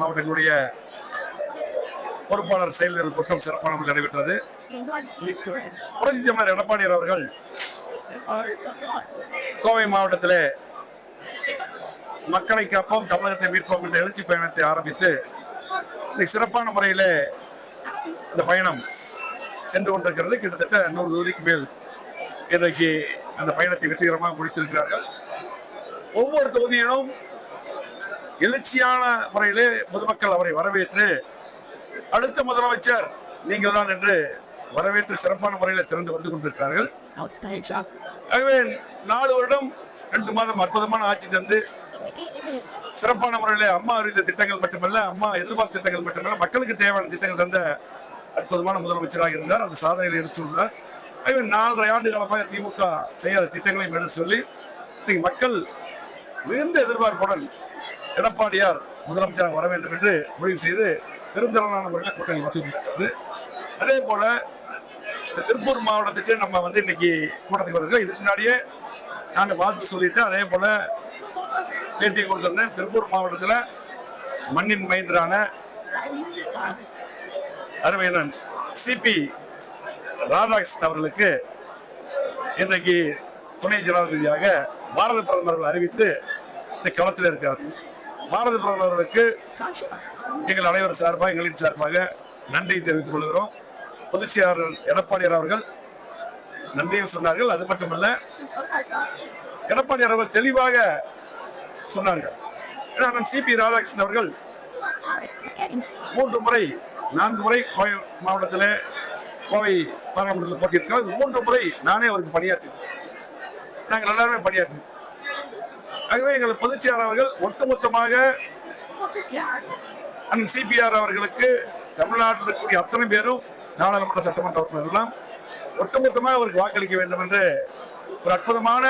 மாவட்டங்களுடைய பொறுப்பாளர் செயலர் கூட்டம் சிறப்பான முறையில் நடைபெற்றது. புரட்சித் தலைவர் எடப்பாடியார் அவர்கள் கோவை மாவட்டத்திலே மக்களை காப்போம் தமிழகத்தை மீட்போம் என்ற எழுச்சி பயணத்தை ஆரம்பித்து சிறப்பான முறையில் இந்த பயணம் சென்று கொண்டிருக்கிறது. கிட்டத்தட்ட 100 தொகுதிக்கு மேல் இன்றைக்கு அந்த பயணத்தை வெற்றிகரமாக முடித்திருக்கிறார்கள். ஒவ்வொரு தொகுதியிலும் எழுச்சியான முறையிலே பொதுமக்கள் அவரை வரவேற்று அடுத்த முதலமைச்சர் நீங்கள் தான் என்று வரவேற்று சிறப்பான முறையில் திறந்து வந்து கொண்டிருக்கிறார்கள். ஆகவே 4 வருடம் 2 மாதம் அற்புதமான ஆட்சி தந்து சிறப்பான முறையில் அம்மா அறிந்த திட்டங்கள் மட்டுமல்ல, அம்மா எதிர்பார்த்த திட்டங்கள் மட்டுமல்ல, மக்களுக்கு தேவையான திட்டங்கள் தந்த அற்புதமான முதலமைச்சராக இருந்தார். அந்த சாதனையில் எடுத்துள்ளார். ஆகவே 4.5 ஆண்டு காலமாக திமுக செய்யாத திட்டங்களையும் எடுத்து சொல்லி மக்கள் மிகுந்த எதிர்பார்ப்புடன் எடப்பாடியார் முதலமைச்சராக வர வேண்டும் என்று முடிவு செய்து பெருந்திரளான முறையில் கூட்டணி வசூலிக்கிறது. அதே போல திருப்பூர் மாவட்டத்துக்கு நம்ம இன்னைக்கு கூட்டத்துக்கு வந்திருக்கோம். இதுக்கு முன்னாடியே நான் வாழ்த்து சொல்லிட்டேன். அதே போல பேட்டி கொடுத்திருந்தேன். திருப்பூர் மாவட்டத்தில் மண்ணின் மைந்தரான அருமையண்ணன் சிபி ராதாகிருஷ்ணன் அவர்களுக்கு இன்றைக்கு துணை ஜனாதிபதியாக பாரத பிரதமர்கள் அறிவித்து இந்த களத்தில் இருக்கிறார். பாரத பிரதமர்களுக்கு எங்கள் அனைவர் சார்பாக எங்களின் சார்பாக நன்றி தெரிவித்துக் கொள்கிறோம். பொதுச் செயலாளர் எடப்பாடியார் அவர்கள் நன்றியும் சொன்னார்கள். அது மட்டுமல்ல, எடப்பாடியார் அவர்கள் தெளிவாக சொன்னார்கள். சிபி ராதாகிருஷ்ணன் அவர்கள் 3 முறை 4 முறை கோவை மாவட்டத்தில் கோவை பாராளுமன்றத்தில் போட்டியிருக்கிறார். 3 முறை நானே அவருக்கு பணியாற்றினேன். நாங்கள் எல்லாருமே பணியாற்றினோம். ஆகவே எங்கள் பொதுச் செயலாளர் அவர்கள் ஒட்டுமொத்தமாக சிபிஆர் அவர்களுக்கு தமிழ்நாட்டில் இருக்கக்கூடிய அத்தனை பேரும் நாடாளுமன்ற சட்டமன்ற உறுப்பினர்கள்லாம் ஒட்டுமொத்தமாக அவருக்கு வாக்களிக்க வேண்டும் என்று ஒரு அற்புதமான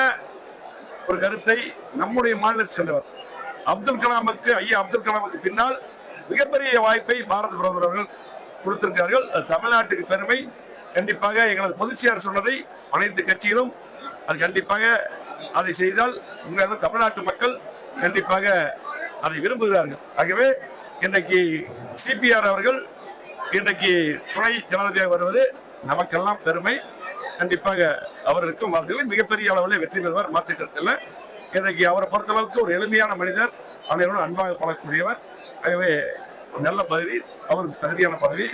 ஒரு கருத்தை நம்முடைய மாநிலத்தை சேர்ந்தவர் ஐயா அப்துல் கலாமுக்கு பின்னால் மிகப்பெரிய வாய்ப்பை பாரத பிரதமர் அவர்கள் கொடுத்திருக்கிறார்கள். அது தமிழ்நாட்டுக்கு பெருமை. கண்டிப்பாக எங்களது பொதுச் செயலாளர் சொன்னதை அனைத்து கட்சிகளும் அது கண்டிப்பாக அதை செய்தால் உங்களால் தமிழ்நாட்டு மக்கள் கண்டிப்பாக அதை விரும்புகிறார்கள். ஆகவே இன்றைக்கு சிபிஆர் அவர்கள் இன்றைக்கு துணை ஜனாதிபதியாக வருவது நமக்கெல்லாம் பெருமை. கண்டிப்பாக அவருக்கும் வார்த்தைகளில் மிகப்பெரிய அளவில் வெற்றி பெறுவார், மாற்று கருத்தில். இன்றைக்கு அவரை பொறுத்தளவுக்கு ஒரு எளிமையான மனிதர், அனைவரும் அன்பாக பழக்கக்கூடியவர். ஆகவே நல்ல பதவி, அவருக்கு தகுதியான பதவி.